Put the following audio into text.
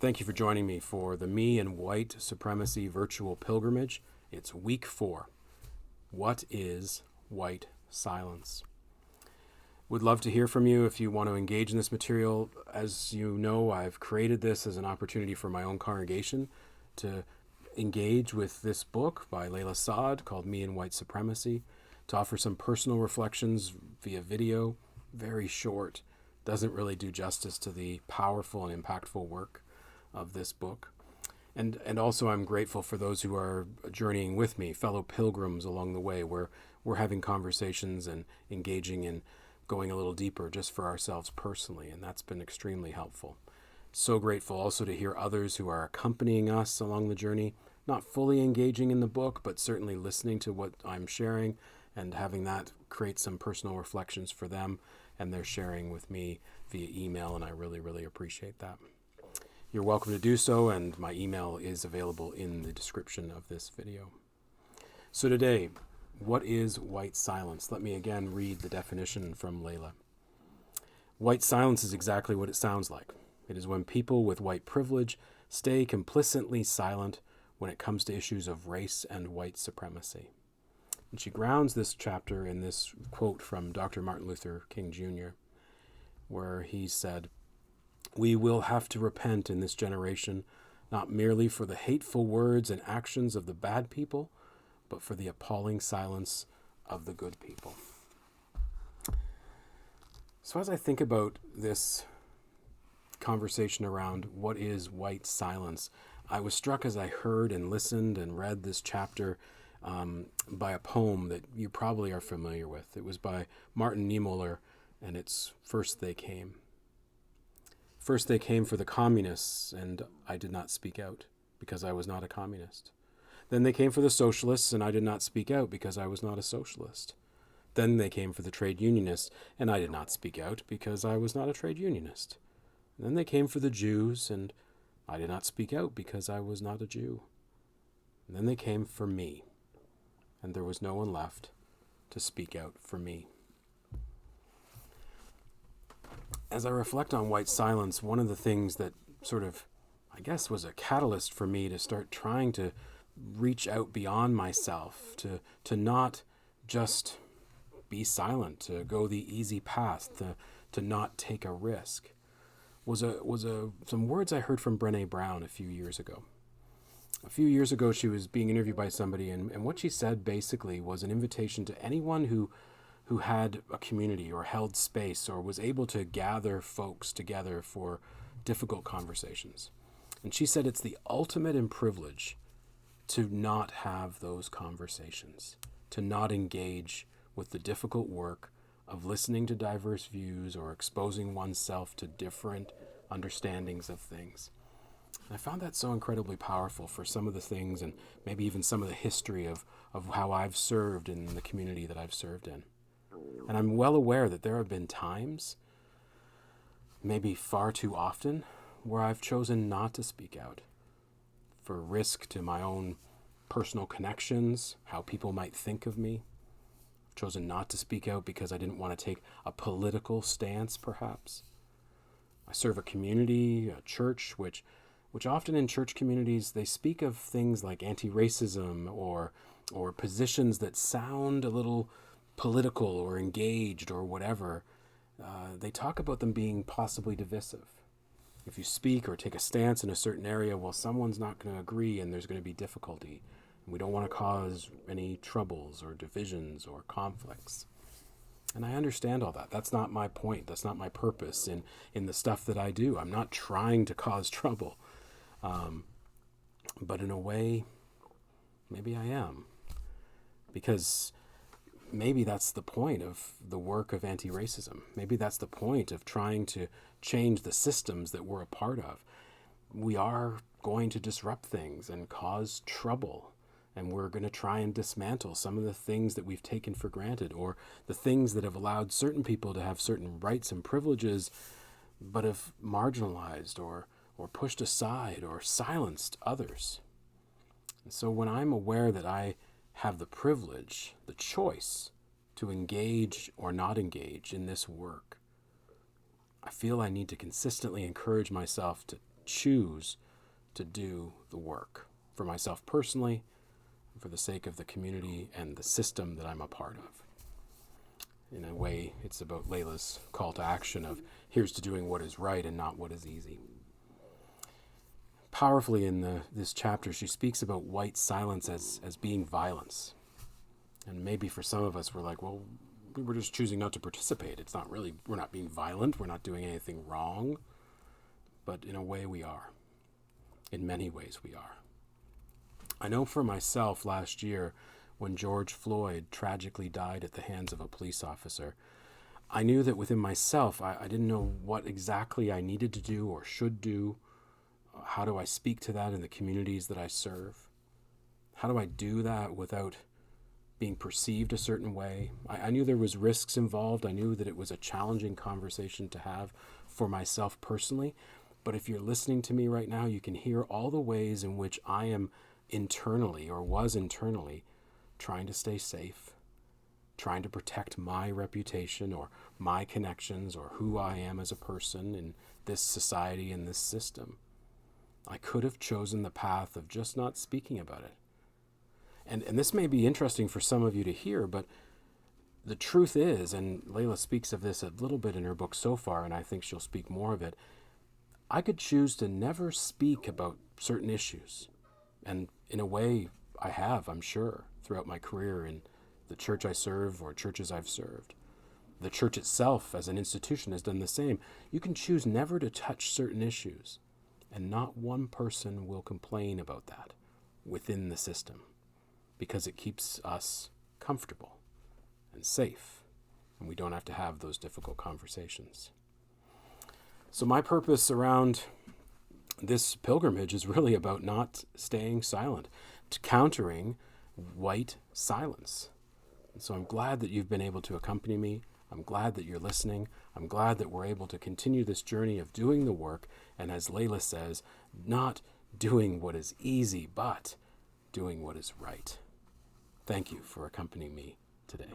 Thank you for joining me for the Me and White Supremacy virtual pilgrimage. It's week 4. What is white silence? Would love to hear from you if you want to engage in this material. As you know, I've created this as an opportunity for my own congregation to engage with this book by Layla Saad called Me and White Supremacy, to offer some personal reflections via video, very short. Doesn't really do justice to the powerful and impactful work of this book. And also I'm grateful for those who are journeying with me, fellow pilgrims along the way, where we're having conversations and engaging in going a little deeper just for ourselves personally, and that's been extremely helpful. So grateful also to hear others who are accompanying us along the journey, not fully engaging in the book, but certainly listening to what I'm sharing and having that create some personal reflections for them, and they're sharing with me via email, and I really, really appreciate that. You're welcome to do so, and my email is available in the description of this video. So today, what is white silence? Let me again read the definition from Layla. White silence is exactly what it sounds like. It is when people with white privilege stay complicitly silent when it comes to issues of race and white supremacy. And she grounds this chapter in this quote from Dr. Martin Luther King Jr., where he said, "We will have to repent in this generation, not merely for the hateful words and actions of the bad people, but for the appalling silence of the good people." So as I think about this conversation around what is white silence, I was struck as I heard and listened and read this chapter by a poem that you probably are familiar with. It was by Martin Niemöller, and it's First They Came. First they came for the communists, and I did not speak out because I was not a communist. Then they came for the socialists, and I did not speak out because I was not a socialist. Then they came for the trade unionists, and I did not speak out because I was not a trade unionist. And then they came for the Jews, and I did not speak out because I was not a Jew. And then they came for me, and there was no one left to speak out for me. As I reflect on white silence, one of the things that sort of, I guess, was a catalyst for me to start trying to reach out beyond myself, to not just be silent, to go the easy path, to not take a risk, was some words I heard from Brené Brown a few years ago. A few years ago, she was being interviewed by somebody, and what she said basically was an invitation to anyone who had a community or held space or was able to gather folks together for difficult conversations. And she said it's the ultimate in privilege to not have those conversations, to not engage with the difficult work of listening to diverse views or exposing oneself to different understandings of things. And I found that so incredibly powerful for some of the things and maybe even some of the history of how I've served in the community that I've served in. And I'm well aware that there have been times, maybe far too often, where I've chosen not to speak out for risk to my own personal connections, how people might think of me. I've chosen not to speak out because I didn't want to take a political stance, perhaps. I serve a community, a church, which often in church communities, they speak of things like anti-racism or positions that sound a little political or engaged or whatever. They talk about them being possibly divisive. If you speak or take a stance in a certain area, well, someone's not going to agree and there's going to be difficulty. And we don't want to cause any troubles or divisions or conflicts. And I understand all that. That's not my point. That's not my purpose in the stuff that I do. I'm not trying to cause trouble. But in a way, maybe I am. Because maybe that's the point of the work of anti-racism. Maybe that's the point of trying to change the systems that we're a part of. We are going to disrupt things and cause trouble, and we're going to try and dismantle some of the things that we've taken for granted, or the things that have allowed certain people to have certain rights and privileges, but have marginalized or pushed aside or silenced others. And so when I'm aware that I have the privilege, the choice to engage or not engage in this work, I feel I need to consistently encourage myself to choose to do the work for myself personally, for the sake of the community and the system that I'm a part of. In a way, it's about Layla's call to action of here's to doing what is right and not what is easy. Powerfully in this chapter, she speaks about white silence as being violence. And maybe for some of us, we're like, well, we're just choosing not to participate. It's not really, we're not being violent. We're not doing anything wrong. But in a way, we are. In many ways, we are. I know for myself last year, when George Floyd tragically died at the hands of a police officer, I knew that within myself, I didn't know what exactly I needed to do or should do. How do I speak to that in the communities that I serve? How do I do that without being perceived a certain way? I knew there was risks involved. I knew that it was a challenging conversation to have for myself personally. But if you're listening to me right now, you can hear all the ways in which I am internally, or was internally, trying to stay safe, trying to protect my reputation or my connections or who I am as a person in this society and this system. I could have chosen the path of just not speaking about it. And this may be interesting for some of you to hear, but the truth is, and Layla speaks of this a little bit in her book so far, and I think she'll speak more of it, I could choose to never speak about certain issues. And in a way, I have, I'm sure, throughout my career in the church I serve or churches I've served. The church itself as an institution has done the same. You can choose never to touch certain issues, and not one person will complain about that within the system, because it keeps us comfortable and safe, and we don't have to have those difficult conversations. So my purpose around this pilgrimage is really about not staying silent, to countering white silence. And so I'm glad that you've been able to accompany me. I'm glad that you're listening. I'm glad that we're able to continue this journey of doing the work, and as Layla says, not doing what is easy, but doing what is right. Thank you for accompanying me today.